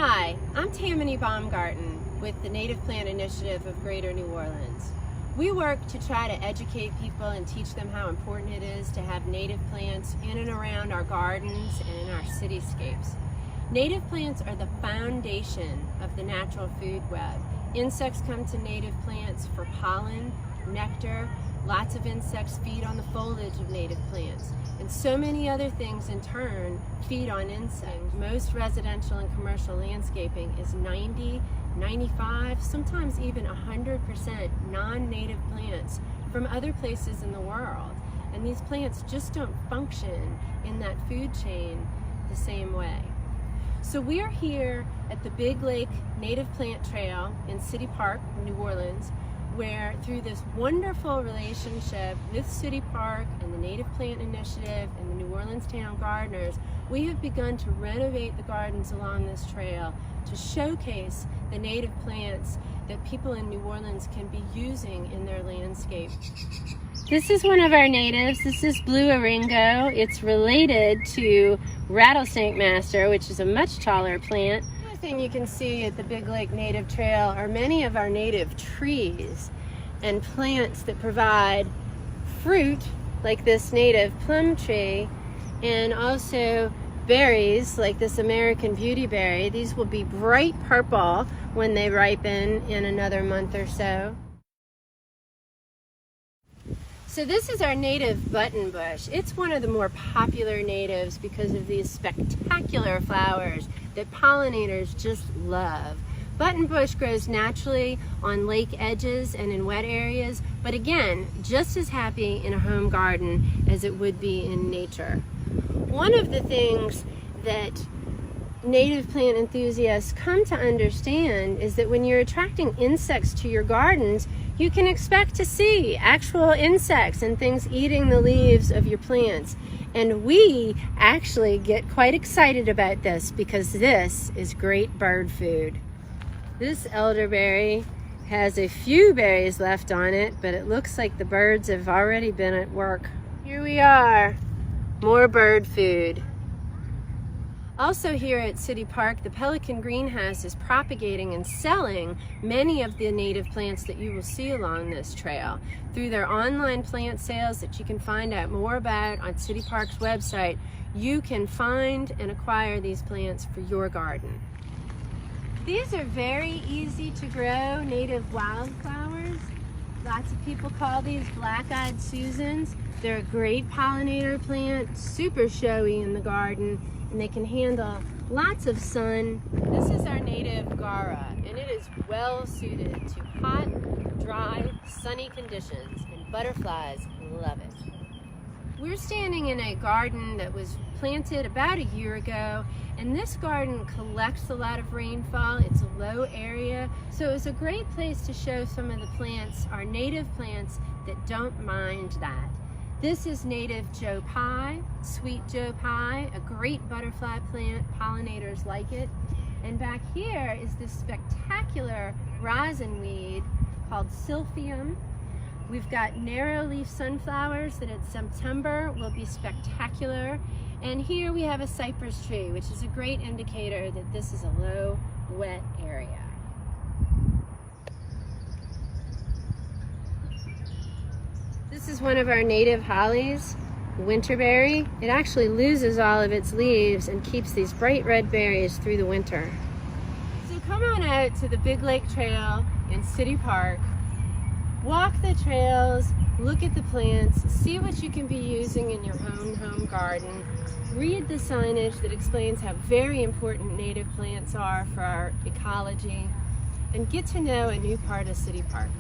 Hi, I'm Tammany Baumgarten with the Native Plant Initiative of Greater New Orleans. We work to try to educate people and teach them how important it is to have native plants in and around our gardens and in our cityscapes. Native plants are the foundation of the natural food web. Insects come to native plants for pollen, nectar. Lots of insects feed on the foliage of native plants. And so many other things in turn feed on insects. Most residential and commercial landscaping is 90, 95, sometimes even 100% non-native plants from other places in the world. And these plants just don't function in that food chain the same way. So we are here at the Big Lake Native Plant Trail in City Park, New Orleans, where through this wonderful relationship with City Park and the Native Plant Initiative and the New Orleans Town Gardeners, we have begun to renovate the gardens along this trail to showcase the native plants that people in New Orleans can be using in their landscape. This is one of our natives. This is blue Oringo. It's related to rattlesnake master, which is a much taller plant. Another thing you can see at the Big Lake Native Trail are many of our native trees and plants that provide fruit, like this native plum tree, and also berries like this American beauty berry. These will be bright purple when they ripen in another month or so. So this is our native button bush. It's one of the more popular natives because of these spectacular flowers that pollinators just love. Button bush grows naturally on lake edges and in wet areas, but again, just as happy in a home garden as it would be in nature. One of the things that native plant enthusiasts come to understand is that when you're attracting insects to your gardens, you can expect to see actual insects and things eating the leaves of your plants. And we actually get quite excited about this because this is great bird food. This elderberry has a few berries left on it, but it looks like the birds have already been at work. Here we are, more bird food. Also here at City Park, the Pelican Greenhouse is propagating and selling many of the native plants that you will see along this trail through their online plant sales that you can find out more about on City Park's website. You can find and acquire these plants for your garden. These are very easy to grow native wildflowers. Lots of people call these black-eyed Susans. They're a great pollinator plant, super showy in the garden, and they can handle lots of sun. This is our native Gara, and it is well suited to hot, dry, sunny conditions, and butterflies love it. We're standing in a garden that was planted about a year ago, and this garden collects a lot of rainfall. It's a low area, so it was a great place to show some of the plants, our native plants that don't mind that. This is native Joe Pye, sweet Joe Pye, a great butterfly plant. Pollinators like it. And back here is this spectacular rosin weed called Silphium. We've got narrow leaf sunflowers that in September will be spectacular. And here we have a cypress tree, which is a great indicator that this is a low, wet area. This is one of our native hollies, Winterberry. It actually loses all of its leaves and keeps these bright red berries through the winter. So come on out to the Big Lake Trail in City Park. Walk the trails, look at the plants, see what you can be using in your home garden. Read the signage that explains how very important native plants are for our ecology, and get to know a new part of City Park.